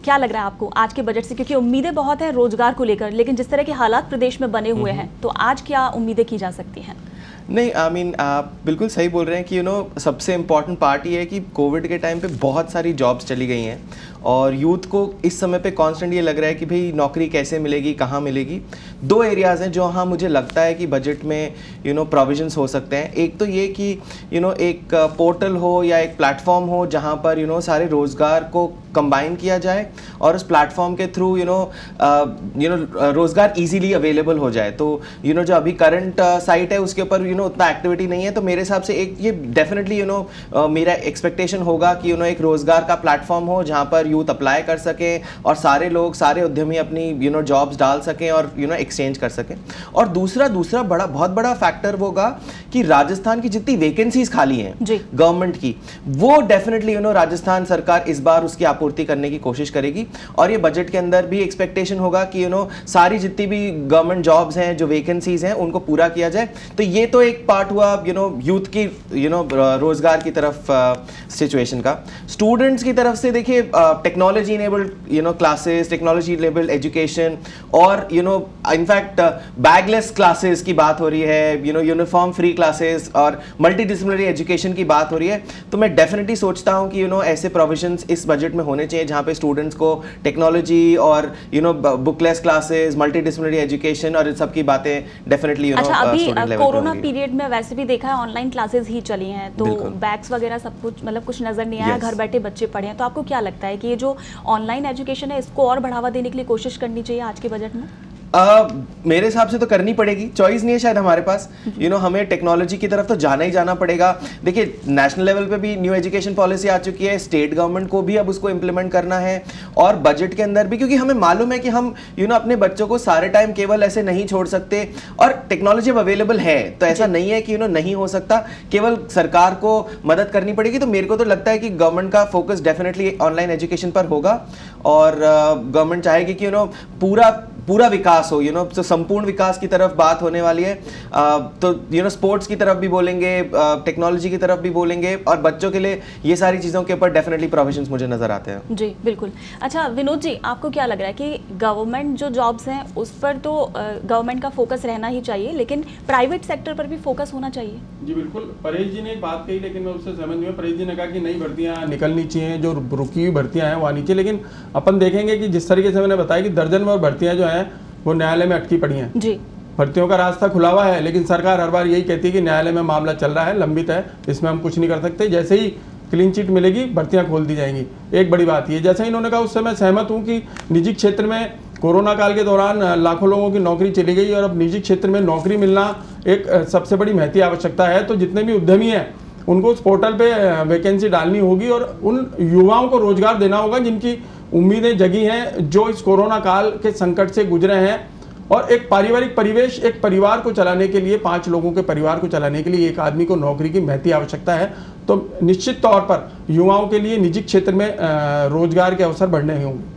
क्या लग रहा है आपको आज के बजट से, क्योंकि उम्मीदें बहुत हैं रोजगार को लेकर, लेकिन जिस तरह के हालात प्रदेश में बने हुए हैं, तो आज क्या उम्मीदें की जा सकती हैं? नहीं, आई मीन आप बिल्कुल सही बोल रहे हैं कि सबसे इम्पॉर्टेंट पार्ट ये है कि कोविड के टाइम पे बहुत सारी जॉब्स चली गई हैं और यूथ को इस समय पे कांस्टेंट ये लग रहा है कि भाई नौकरी कैसे मिलेगी, कहाँ मिलेगी। दो एरियाज़ हैं जो हाँ मुझे लगता है कि बजट में प्रोविजंस हो सकते हैं। एक तो ये कि एक पोर्टल हो या एक प्लेटफॉर्म हो जहाँ पर सारे रोज़गार को कंबाइन किया जाए और उस प्लेटफॉर्म के थ्रू रोज़गार इजीली अवेलेबल हो जाए। तो जो अभी करंट साइट है उसके ऊपर उतना एक्टिविटी नहीं है, तो मेरे हिसाब से एक ये डेफिनेटली मेरा एक्सपेक्टेशन होगा कि एक रोज़गार का प्लेटफॉर्म हो जहाँ पर यूथ अप्लाई कर सकें और सारे लोग, सारे उद्यमी अपनी जॉब्स डाल सकें और एक्सचेंज कर सकें। और दूसरा बहुत बड़ा फैक्टर होगा कि राजस्थान की जितनी वैकेंसीज खाली हैं गवर्नमेंट की, वो डेफिनेटली राजस्थान सरकार इस बार उसकी आपूर्ति करने की कोशिश करेगी। और ये बजट के अंदर भी एक्सपेक्टेशन होगा कि सारी जितनी भी गवर्नमेंट जॉब्स हैं, जो वैकेंसीज हैं, उनको पूरा किया जाए। तो ये तो एक पार्ट हुआ यूथ की रोजगार की तरफ सिचुएशन का। स्टूडेंट्स की तरफ से देखिए technology enabled classes, technology enabled education और इनफैक्ट बैगलेस क्लासेस की बात हो रही है, यूनिफॉर्म फ्री क्लासेस और मल्टी डिसिप्लिनरी एजुकेशन की बात हो रही है। तो मैं डेफिनेटली सोचता हूं कि ऐसे प्रोविजंस इस बजट में होने चाहिए जहां पे स्टूडेंट्स को टेक्नोलॉजी और booklets classes, multi disciplinary education और इन सब की बातें डेफिनेटली अच्छा, अभी कोरोना पीरियड में वैसे भी देखा है ऑनलाइन क्लासेस ही चली हैं, तो बैग्स वगैरह सब कुछ मतलब कुछ नजर नहीं आया, घर बैठे बच्चे पढ़े हैं। तो आपको क्या लगता है कि ये जो ऑनलाइन एजुकेशन है इसको और बढ़ावा देने के लिए कोशिश करनी चाहिए आज के बजट में? मेरे हिसाब से तो करनी पड़ेगी, चॉइस नहीं है शायद हमारे पास। हमें टेक्नोलॉजी की तरफ तो जाना ही जाना पड़ेगा। देखिए नेशनल लेवल पे भी न्यू एजुकेशन पॉलिसी आ चुकी है, स्टेट गवर्नमेंट को भी अब उसको इम्प्लीमेंट करना है और बजट के अंदर भी, क्योंकि हमें मालूम है कि हम अपने बच्चों को सारे टाइम केवल ऐसे नहीं छोड़ सकते और टेक्नोलॉजी अब अवेलेबल है, तो ऐसा नहीं है कि नहीं हो सकता, केवल सरकार को मदद करनी पड़ेगी। तो मेरे को तो लगता है कि गवर्नमेंट का फोकस डेफिनेटली ऑनलाइन एजुकेशन पर होगा और गवर्नमेंट चाहेगी कि पूरा विकास हो, तो संपूर्ण विकास की तरफ बात होने वाली है। तो स्पोर्ट्स की तरफ भी बोलेंगे, टेक्नोलॉजी की तरफ भी बोलेंगे और बच्चों के लिए ये सारी चीज़ों के ऊपर डेफिनेटली प्रोविजंस मुझे नजर आते हैं। जी बिल्कुल। अच्छा विनोद जी, आपको क्या लग रहा है कि गवर्नमेंट जो जॉब्स हैं उस पर तो गवर्नमेंट का फोकस रहना ही चाहिए, लेकिन प्राइवेट सेक्टर पर भी फोकस होना चाहिए? जी बिल्कुल। परेश जी ने एक बात कही, लेकिन मैं उससे सहमत नहीं हूँ। परेश जी ने कहा कि नई भर्तियाँ निकलनी चाहिए, जो रुकी हुई भर्तियाँ हैं वो आनी चाहिए, लेकिन अपन देखेंगे कि जिस तरीके से मैंने बताया कि दर्जन भर भर्तियाँ जो हैं वो न्यायालय में अटकी पड़ी हैं। जी, भर्तियों का रास्ता खुला हुआ है, लेकिन सरकार हर बार यही कहती है कि न्यायालय में मामला चल रहा है, लंबित है, इसमें हम कुछ नहीं कर सकते, जैसे ही क्लीन चिट मिलेगी भर्तियां खोल दी जाएंगी। एक बड़ी बात ये, जैसे इन्होंने कहा उससे मैं सहमत हूँ कि निजी क्षेत्र में कोरोना काल के दौरान लाखों लोगों की नौकरी चली गई और अब निजी क्षेत्र में नौकरी मिलना एक सबसे बड़ी महती आवश्यकता है। तो जितने भी उद्यमी हैं उनको उस पोर्टल पे वैकेंसी डालनी होगी और उन युवाओं को रोजगार देना होगा जिनकी उम्मीदें जगी हैं, जो इस कोरोना काल के संकट से गुजरे हैं। और एक पारिवारिक परिवेश, एक परिवार को चलाने के लिए, 5 लोगों के परिवार को चलाने के लिए एक आदमी को नौकरी की महती आवश्यकता है। तो निश्चित तौर पर युवाओं के लिए निजी क्षेत्र में रोजगार के अवसर बढ़ने होंगे।